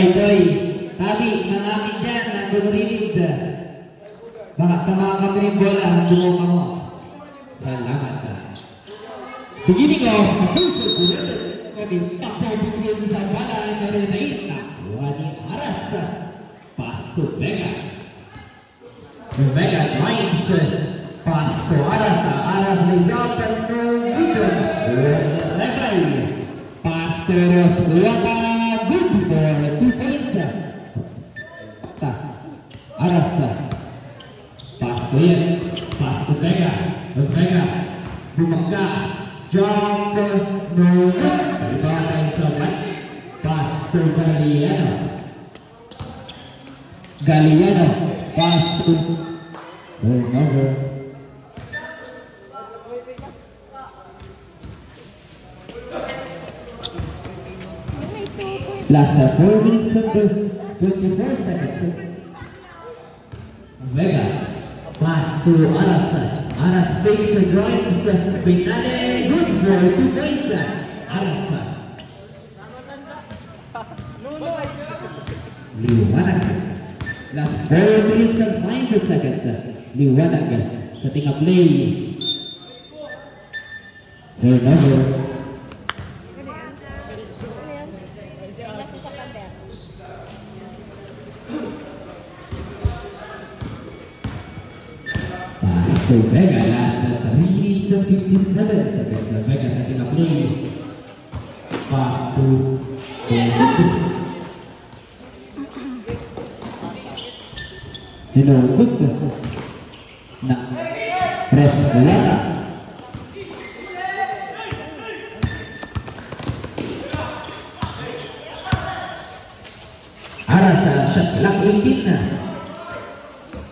Toy, tadi malapit dyan na sumurinig. Baka tamakan mo yung bola ang buo ka mo. Salamat ka. Beginning of the first quarter, kami takbo bigyan sa bala na rin na Wani Aras. Pass to Vega. Vega drives. Pass to Aras. Aras lays out and no good. Rebay. Pass to Roswata. Good for 2 points. Aras. Pass to yan. Pass to Vega. Vega. Bumangga. Jump. No good. Ibabay sa right. Pass to Galiano. Galiano. Pass to Turnover. Last 4 minutes and 24 seconds. Vega. Pass to Aras. Aras takes a drive. Pinale. Good for 2 points. Aras. Liwanag. Last 4 minutes and 5 seconds. Liwanag sa tinga play. Turnover. So Vega last 3 minutes and 57 seconds. Vega sa tinga play. Pass to Hinukot na Roswata. Aras sa shot clock 18.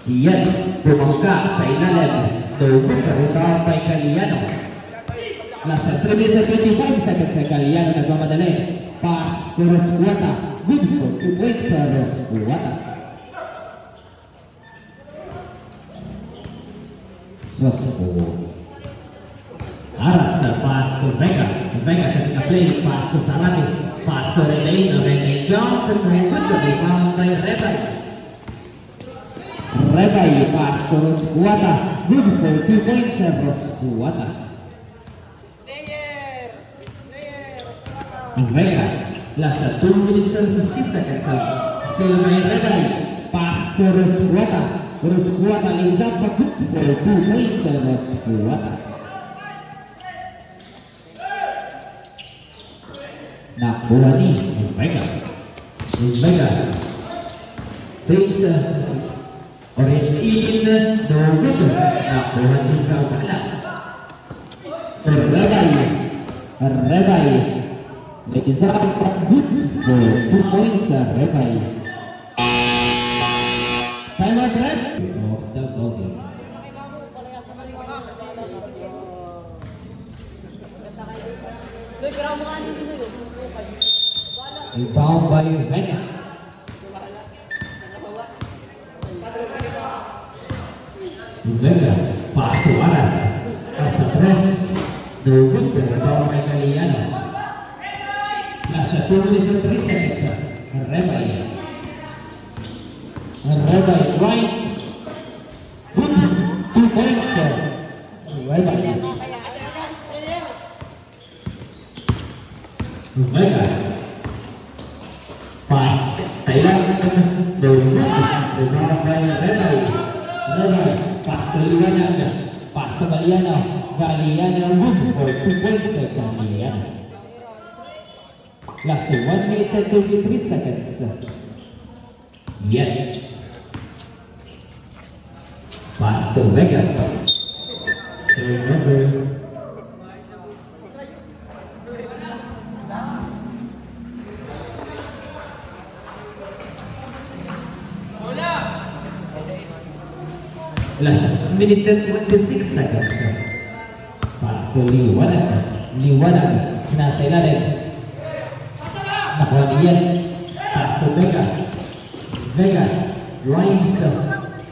Iyan bumangka sa ilalim. Tubog na usahan kay Galiano. Last 3 minutes and 25 seconds sa Galiano nagmamadali. Pass to Roswata. Good for 2 points sa Roswata. Aras pass to Vega. Vega sa tinga-play. Pass to Sarati. Pass to Relay. Relay jump. Good to be found by Rebay. Rebay pass to Roswata. Good for 2 points sa Roswata. Vega. Last 2 minutes and 50 seconds. Still by Rebay. Pass to Roswata. Roswata lays up a good for 2 points sa Roswata. Nakuha ni Vega. Vega takes orientation no good. Nakuha ni sa bala. Rebay lays up a good for 2 points sa Rebay. Time out red of the ball. Rebound by Vega. Vega pass to Aras. As a press, no good. Rebound by Galiano. Last 2 minutes and 3 seconds. Rebay. Rebay right. Good 2 points. Rebay. Vega. Pass. Thailand. No good. Rebound by Rebay. Rebay. Pass to Liwanag. Pass to Galiano. Galiano good for 2 points. Galiano. Last 1 minute and 23 seconds. Yet. Pass to Vega. Turnover. Last minute and 26 seconds. Pass to Liwanag. Liwanag. Nasa ilalim. Nakuha niyan. Pass to Vega. Vega. Drives.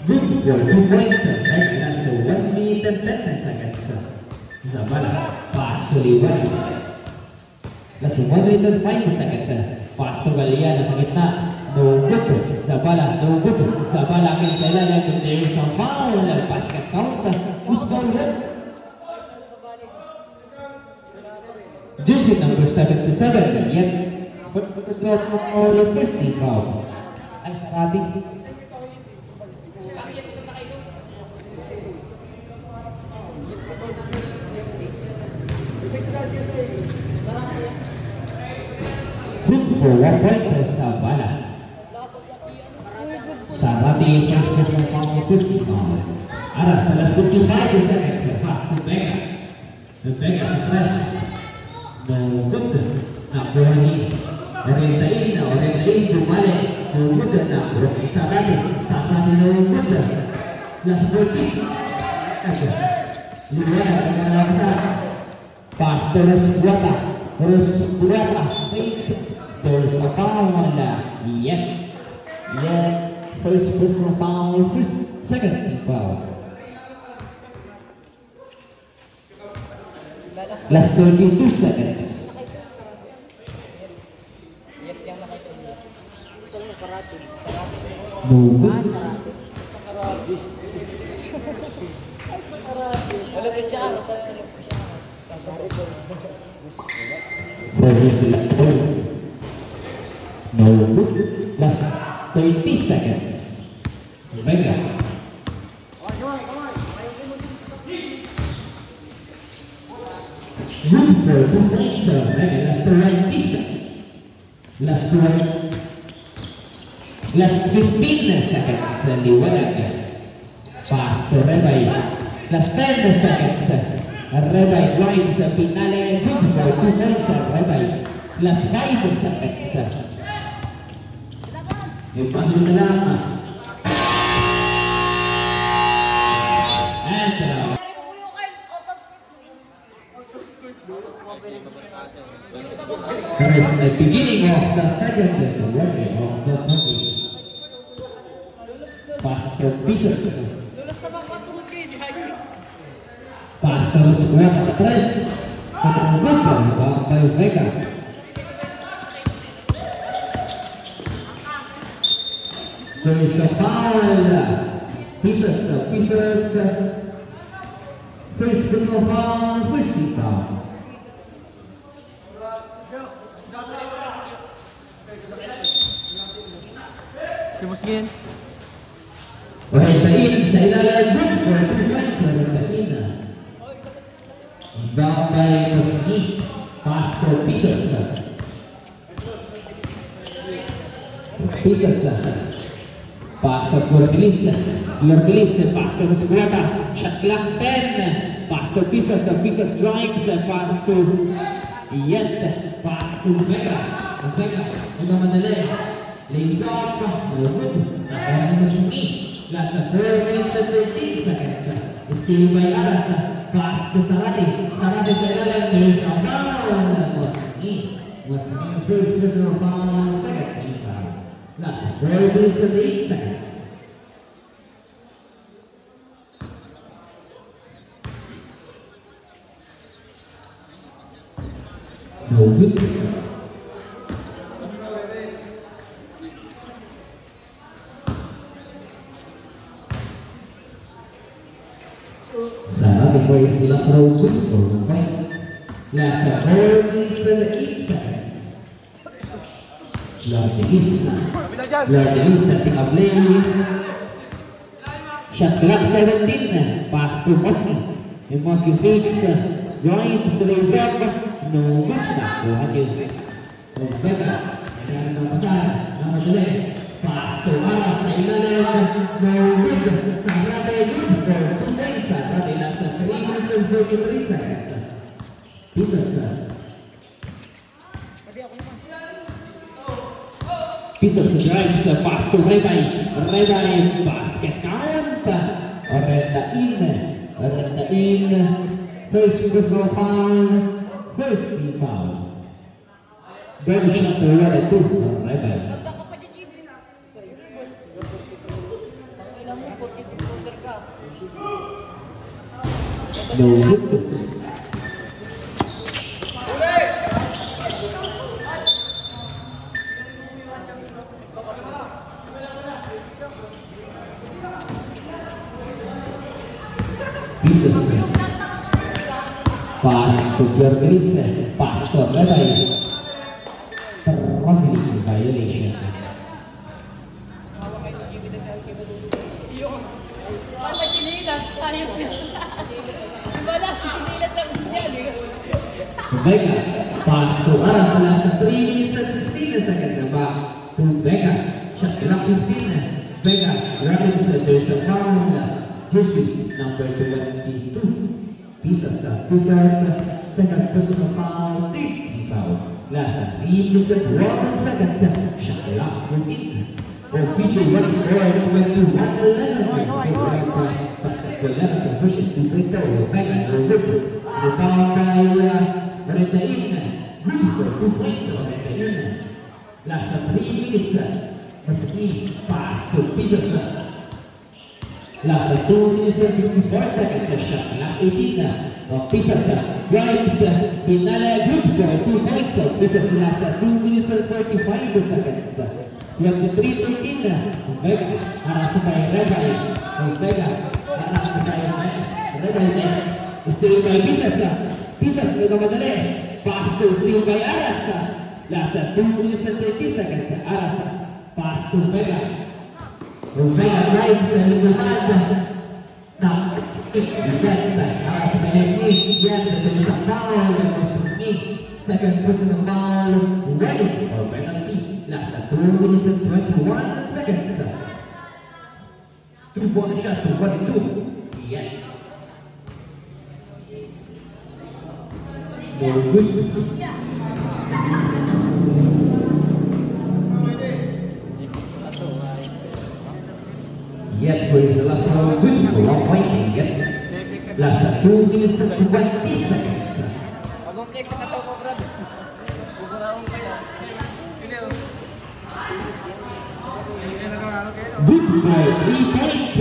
Good for 2 points. Nasa 1 minute and 10 seconds. Zabala, pass to Liwan. Last 105 seconds. Pass to Galiana sa gitna. No good. Zabala, no good. Zabala akin sa ilalim. There is a foul. Basket count. Who's ball red? Jersey number 77. Yet, but the first team foul. Ay, Sarabi. Good for 1 point for Zabala. Sarabi first personal foul, first team foul. Ara, sa last 55 seconds, pass to Vega. The Vega sa press. No good. Nakuha orientain, bumalik. No good na. Sarabi. Sarabi no good. Last 40. Luwala. Pass to Rosbuata. Takes. There's a foul. Yep. Yes. First personal foul. Second foul. Last 32 seconds. No good. So he's last goal. No good. Last 30 seconds. Vega. Good for 2 points. Vega. Last 20 seconds. Last 15 seconds. Liwanag. Pass to Rebay. Last 10 seconds. Rebay drives Pinale. Good for 2 points. Rebay. Last 5 seconds. Ipaso na lang. And there is the beginning of the second working of the movie. Pastor Pieces. Pastor Squad 3. Penerbahçe by Vega. There is a foul. Pieces. First personal foul, first team foul. Simusgin. Orientain sa ilalim. Good for 2 points. Orientain. Down by Musni. Pass to Pieces. Pass to Glorbilis. Pass to Musguata. Shot clock 10. Pass to Pieces. Pieces drives. Pass to Yet. Pass to Vega. Una madali. Lays off. No good. Nakaroon Musni. Last 4 minutes and 13 seconds. Steal by Aras. Pass to Sarati. Sarati sa ilalim. There's a foul. Musni. First personal foul. Second team foul. Last 4 minutes and 8 seconds. No good. Sarati for his last row good for 1 point. Last 4 minutes and 8 seconds. Lordelis setting up lane. Shot clock 17. Pass to Moski. And Moski fakes. Grimes lays up. No good. Nakuha niyo. Vega. Kailangan ng pasar. Namadali. Pass to Aras sa ilalim. No good. Sarate good for 2 points. Sarate nasa 3 minutes and 43 seconds. Pieces. Pieces drives. Pass to Rebay. Basket count. Orenda in. First personal foul. First team foul. Very shot to Rebay 2 for Rebay. No good. Pieces. Pass to Jorgelis. Pass to Rebay. Traffic violation. Wala sinilas tayo. Wala sinilas ang udyal. Vega. Pass to Aras. Last 3 minutes and 16 seconds. Back to Vega. Shot clock 15. Vega. Robinson. There's a foul. Jersey number 22. Pieces. Second personal foul. 3 foul. Last 3 minutes and 1 seconds. Shot clock 15. Official one score 21-11. Basketball Levis pushing to Brito. Vega over. The foul by Rendain. Good for 2 points on Rendain. Last 3 minutes. Masaki pass to Pieces. Last 2 minutes and 54 seconds. Shot clock 18. Pieces drives. Pinala good for 2 points. Pieces last 2 minutes and 45 seconds. 23-13. Vega harus supaya Rebay. Vega harus supaya Rebay. Still by Pieces. Pieces nggak madali. Pass to still by Aras. Last 2 minutes and 30 seconds. Aras pass to Vega. Vega drives Lumad. Now, Aras supaya Smith. Yan, betul sa foul. Smith. Second personal foul. Ready for penalty. Last 2 minutes and 21 seconds. 2-point shot to 22. Yeah. No good. Yet for the last one good for 1 point. Yet. Last 2 minutes and 20 seconds. Agong flex sa kataw ko, Brad. Buburaong kayo. Good for 3 points.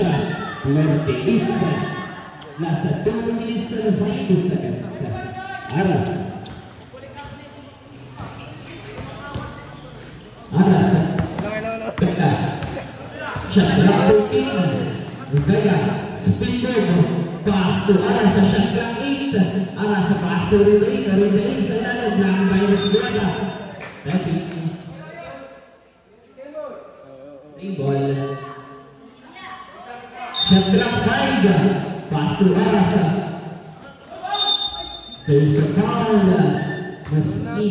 Lordelis. Last 2 minutes and 5 seconds. Aras. Aras. Vega. Shot clock 13. Vega. Spin move. Pass to Aras. Shot clock 8. Aras pass to Rendain. Rendain sa ilalim. Lang by Escuela. Ready. Ball. Shot clock 5. Pass to Aras. There's a foul. Masni.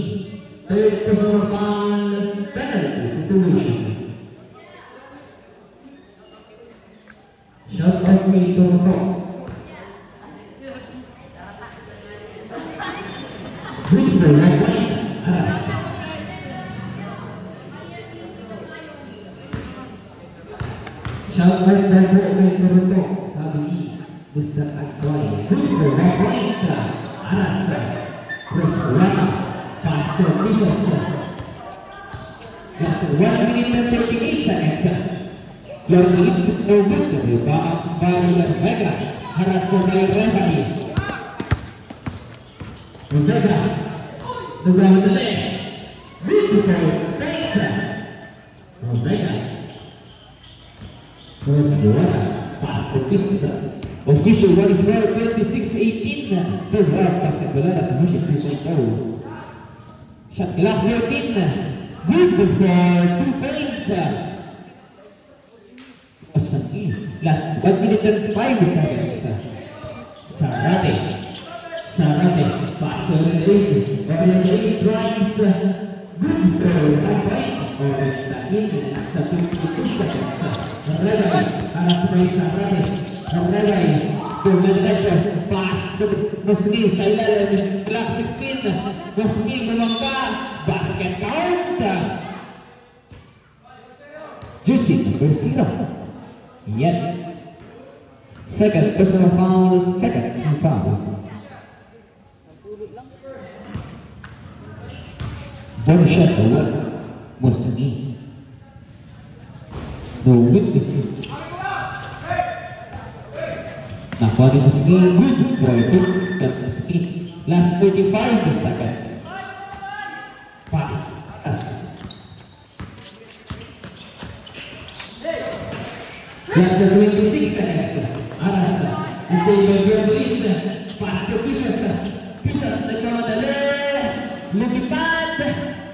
Third personal foul. Penalty situation. Shot off me to Toronto. Good for right point. Aras. Shout out by Toronto. Sabi ni Mr. Agdoy. Good for right point. Aras. Chris Rama. Pass to Pieces. That's 1 minute and 38 seconds. Your needs no good. Rebound by Vega. Aras by Rebay. Vega. Around the leg. Beautiful. Thanks. Vega. First water, pass to Pieces. Official one is well 26-18. Third round basketball Levis pushing 2.0. Shot clock 13. Good for 2 points. Masaki. Last 1 minute and 5 seconds. Sarate. Pass to Rendain. Rendain drives. Good for 1 point. Rendain sa 22 seconds. Rebay, Aras by Sarate. Rebay, to the direction. Pass to Masni sa ilalim. Clock 16. Masni bumangka. Basket count. Jersey number 0. Yet. Second personal foul. Second foul. One shot away. Masni. No good. Nakuha ni Masni. Good for 2. Masni. Last 35 seconds. Pass. Last 26 seconds. Aras. Stay by Luis. Pass to Pisas. Pisas nagkamadali. Lumipad.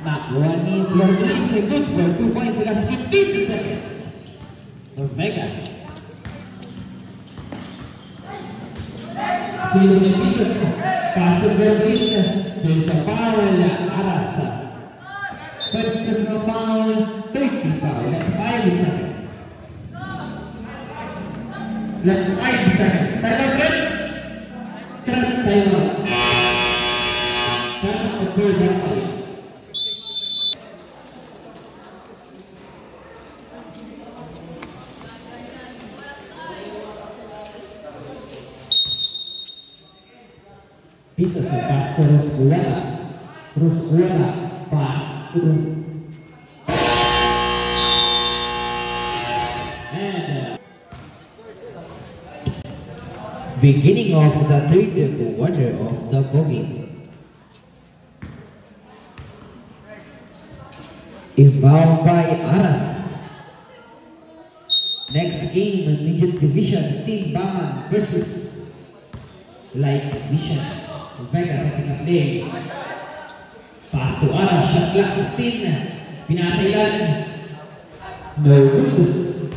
Nakuha ni Luis. Good for 2 points. Last 15 seconds. Vega. Stay by Pisas. Pass to Luis. There's a foul. Aras. First personal foul. 30 foul. That's 5 seconds. Last 5 seconds. Timer break. Timer. Timer of third round. Bisa pass terus bola pass terus. Beginning of the third quarter of the game. Involved by Aras. Next game, midget division, Team Baman versus Light Division. Vega sa tingin. Pass to Aras, shot clock 16. Pinasailan. No good.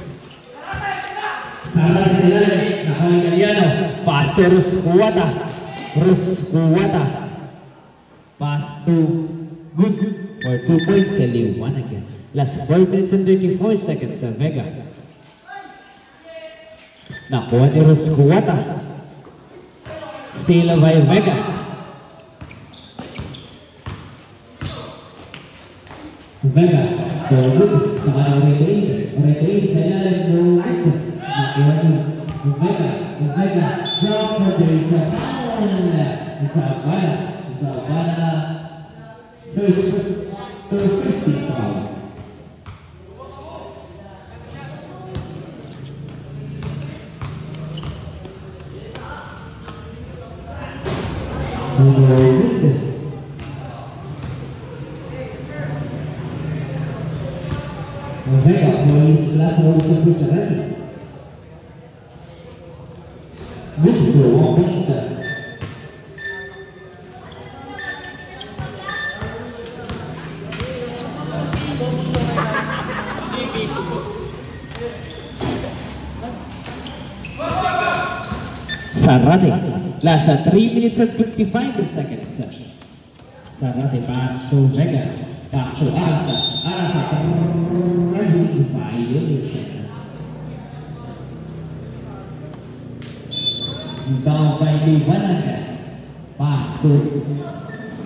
Salah sila. Nakawin Galiano. Pass to Ruskuwata. Pass to good for 2 points sa Liwanag. Last 4 minutes and 34 seconds sa Vega. Nakuha ni Ruskuwata. Steal by Vega. Vega. For good. Sama na Regreen sa ilalim ng good. Nakuha ni Vega. Drop for there is a foul. Isabala. First foul. Vega polis lasa untuk berserang. Good for 1 point. Sarate, lasa 3 minutes and 55 seconds. Sarate pass to Vega, pass to Arasa, violation. Down by Liwanag, pass to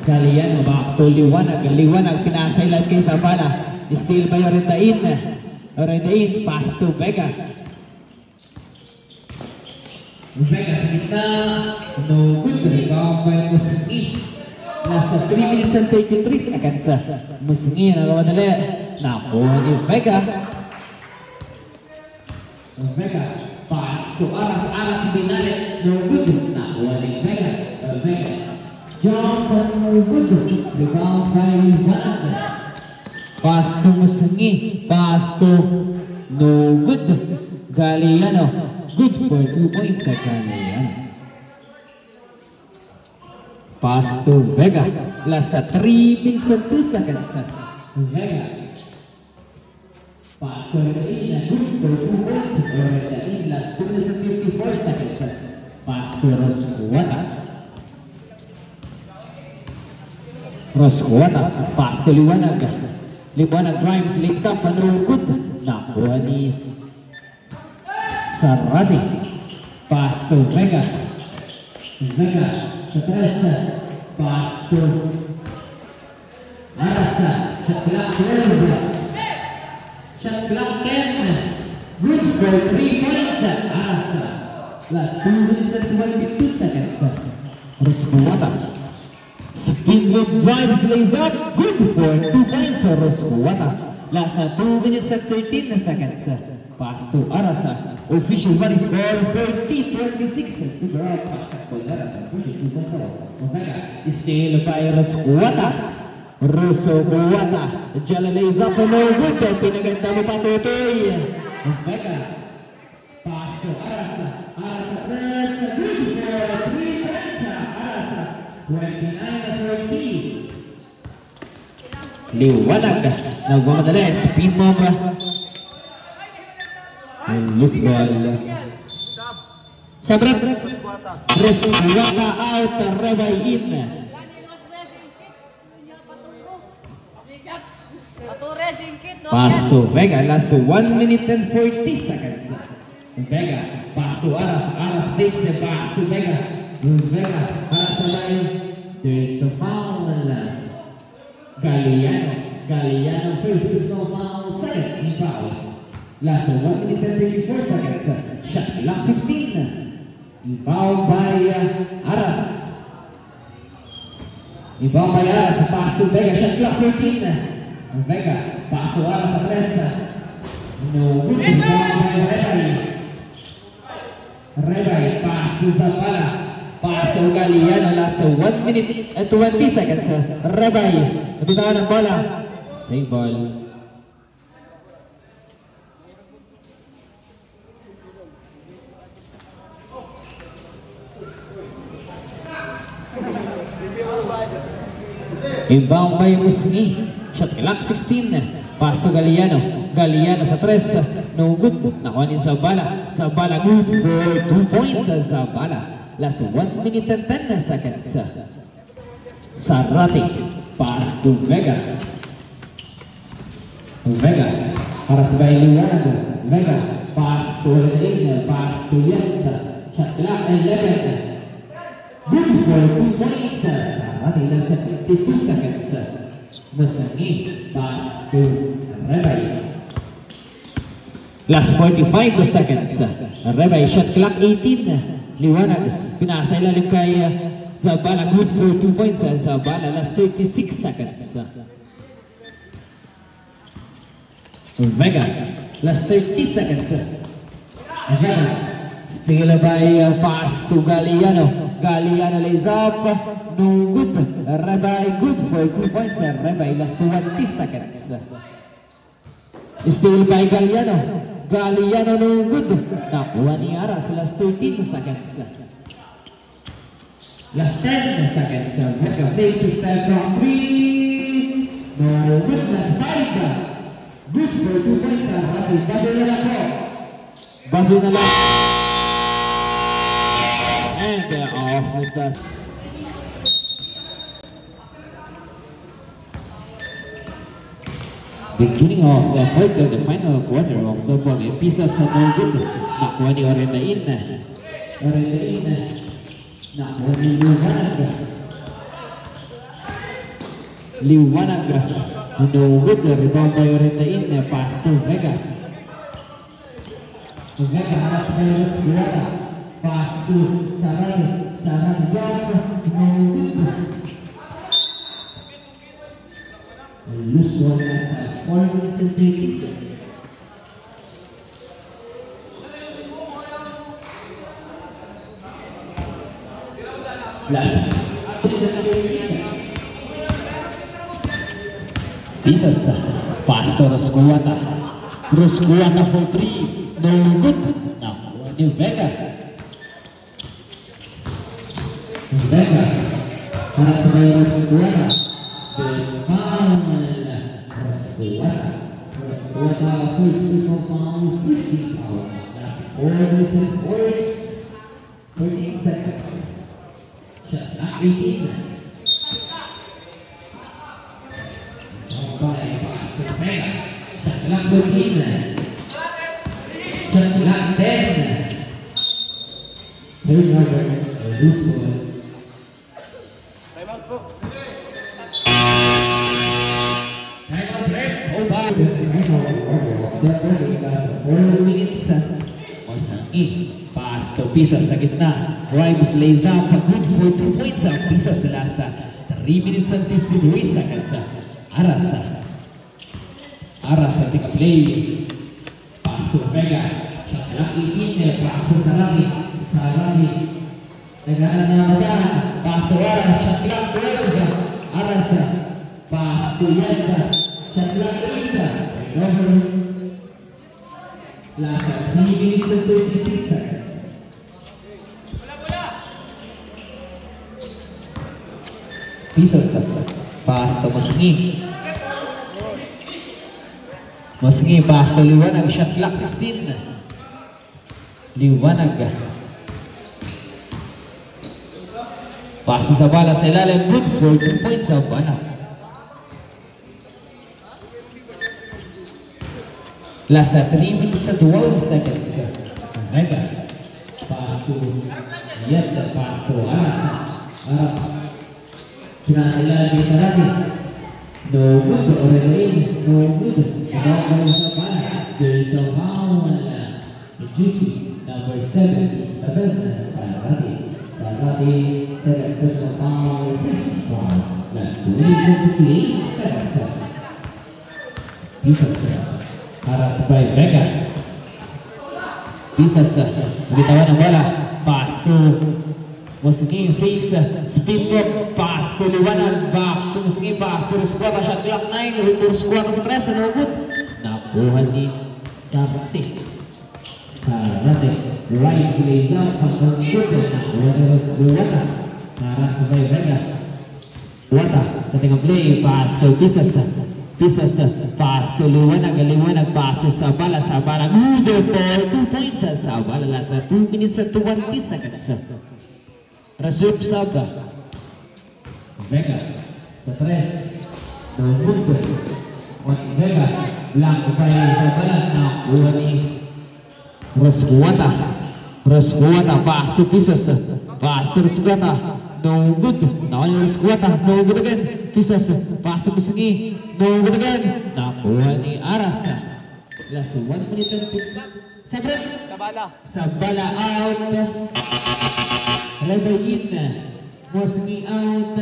Galiano, back to Liwanag pinasailan kay Sabana, still by Oredain, pass to Vega. Vega sa gitna, no good, rebound by Musingi. Nasa 3 minutes and 33 seconds sa Musingi, nagawadali. Nakuha ni Vega. Pass to Aras binalik, no good. Nakuha ni Vega. Johnson, no good. Rebound by Liwanag. Pass to Musingi, pass to no good. Galiano, good for 2 points sa Galiano. Pass to Vega, last 3 minutes and 2 seconds. Vega. Pass to Reina, good for 2 points. Reina, last 2 minutes and 54 seconds. Pass to Ruskuwata, pass to Liwanag. Liwanag drives, legs up, no good. Nakuha ni Sarate. Pass to Vega sa 3. Pass to Arasa. Shot clock 10. Good for 3 points. Arasa. Last 2 minutes and 22 seconds. Ruskuwata. Spin with drives, lays up. Good for 2 points. Ruskuwata. Last 2 minutes and 13 seconds. Pass to Arasa. Official body score 30-26. To grab pass to Arasa. Still by Ruskuwata. Jalalays up, no good. Pinaganda mo pa Tutoy. Vega. Pass to Arasa. Arasa press. Liwanag. Nagmamadali. Spin move. Loose ball. Sabrat. Resguata out. Rebay in. Pature, singkit, no? Pass to Vega. Last 1 minute and 40 seconds. Vega. Pass to Aras. Aras takes the pass to Vega. Vega. Aras away. There's a foul. Galiano. Galiano first. There's no foul. Second foul. Last 1 minute and 34 seconds. Shot clock 15. Foul by Aras. Foul by Aras. Pass to Vega. Shot clock 13. Vega. Pass to Aras sa presa. No good. Foul by Rebay. Rebay. Pass to Zabala. Pass to Galiano. Last 1 minute and 20 seconds. Rebay. Nabitawan ng bola. Save ball. Inbound by Musni. Shot clock 16. Pass to Galiano. Galiano sa 3. No good. Nakuha ni Zabala. Zabala good for 2 points sa Zabala. Last 1 minute and 10 seconds. Sarati. Pass to Vega. Vega. Para sa Liwanag. Vega. Pass to Reina. Pass to Yenta. Shot clock 11. Good for 2 points. Sarati lang sa 52 seconds. Masangi. Pass to Rebay. Last 45 seconds. Rebay. Shot clock 18. Liwanag. Pinasa ilalim kay Zabala. Good for 2 points. Zabala. Last 36 seconds. Vega. Last 30 seconds. Vega. Still by pass to Galiano. Galiano lays up. No good. Rebay good for 2 points. Rebay last 20 seconds. Still by Galiano. Galiano no good. Nakuha ni Aras last 13 seconds. Last 10 seconds. Vega takes his from 3. No good. Last 5. Good for 2 points. Baso na lang po. Baso na lang. And they're off with us. Beginning of the fourth and the final quarter of the ball. Pisa sa no good. Nakuha ni Orendain. Orendain. Nakuha ni Liwanag. Liwanag. No good. Rebound by Orendain. Pass to Vega. Vega harap by Resguata. Pass to Saran. Saran jump. No good. Loose ball nasa 4 minutes and 30 seconds. Last. Pisas. Pass to Resguata. Resguata for 3. No good. Now, new Vega. Vega. Harap sa Resguata. The foul. Resguata. Resguata first personal foul. 15 foul. That's 4 minutes and 14 seconds. Shot clock 18. Shot clock 14. Shot clock 10. Third over. Loose ball. Pass to Pisas sa gitna. Grimes lays up. Good for 2 points. Pisas last 3 minutes and 53 seconds. Aras. Aras take a play. Pass to Vega. Shot clock 18. Pass to Sarami. Sarami. Nagana na naman. Pass to Aras. Shot clock 12. Aras. Pass to Yenta. Shot clock 8. Over. Last 3 minutes and 26 seconds. Pisas. Pass to Musni. Sige, pass to Liwanag, shot clock 16. Liwanag. Pass sa bala sa ilalim, good for 2 points sa bala. Last 3 minutes at 12 seconds. Mega. Pass to Yet, pass to Aras. Sinasilalim sa natin. No good, already no good. Agaw sa bala. There's a foul. Juicy, number 77 sa natin. Sarati, 7 personal foul, personal foul. Last 2 minutes at 7 seconds. Pisas Aras by Vega. Pisas nagitawan ang bola. Pass to Musking, fakes, spin move, pass to Liwanag, back to Musking, pass to Rusquata, shot clock 9, Rusquata sa 3, no good. Nakuha ni Sarate. Right lays out, hanggang good. Nakuha ni Rusquata. Aras by Vega. Wata, sa tingang play, pass to Pisas. Pisas, pass to Liwanag, Liwanag, pass to Sabala, good for 2 points sa Sabala, last 2 minutes at 20 seconds. Resume sub. Vega, sa 3, no good. Vega, lang kay Sabala, nakuha ni Rusquata, pass to Pisas, pass to Rusquata, no good. Nakuha ni Rusquata, no good again. Pisas, pass to Pisngi, no good again. Nakuha ni Aras. Last 1 minute and 50. Sabala out. Level in. Musngi out.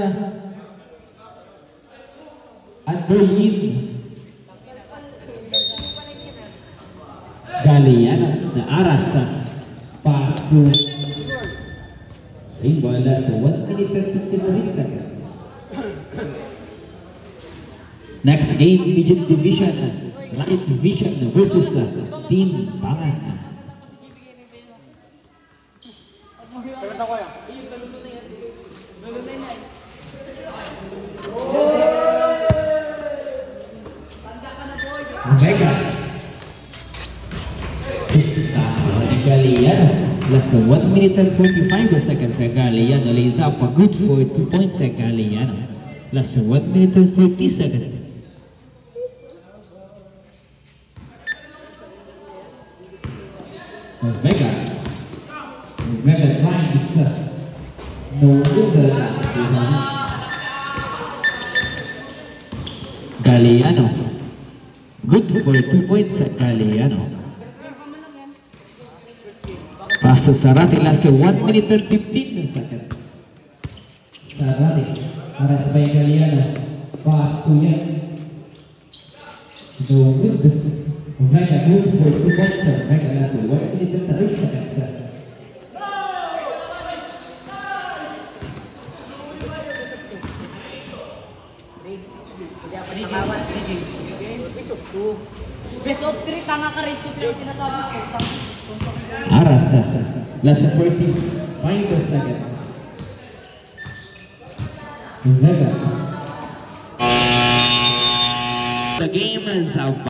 Andoyin. Galian na Aras. Pass to same bola sa 1 minute and 59 seconds. Next game, Midget Division, Light Division versus Team Pangan. Vega. Galian, last 1 minute and 45 seconds sa Galian. Lays up a good for 2 points sa Galian. Last 1 minute and 40 seconds. Vega tries no good. Galiano, good for 2 points sa Galiano. Pass sa Sarate, last 1 minute and 15 seconds. Sarate, Aras by Galiano, pass to Yan, no good. Vega good for 2 points. Vega last 1 minute and 30 seconds. Best of 3, tanga ka rin. Sinasabi ko. Aras, last 45 seconds. Vega. The game is out.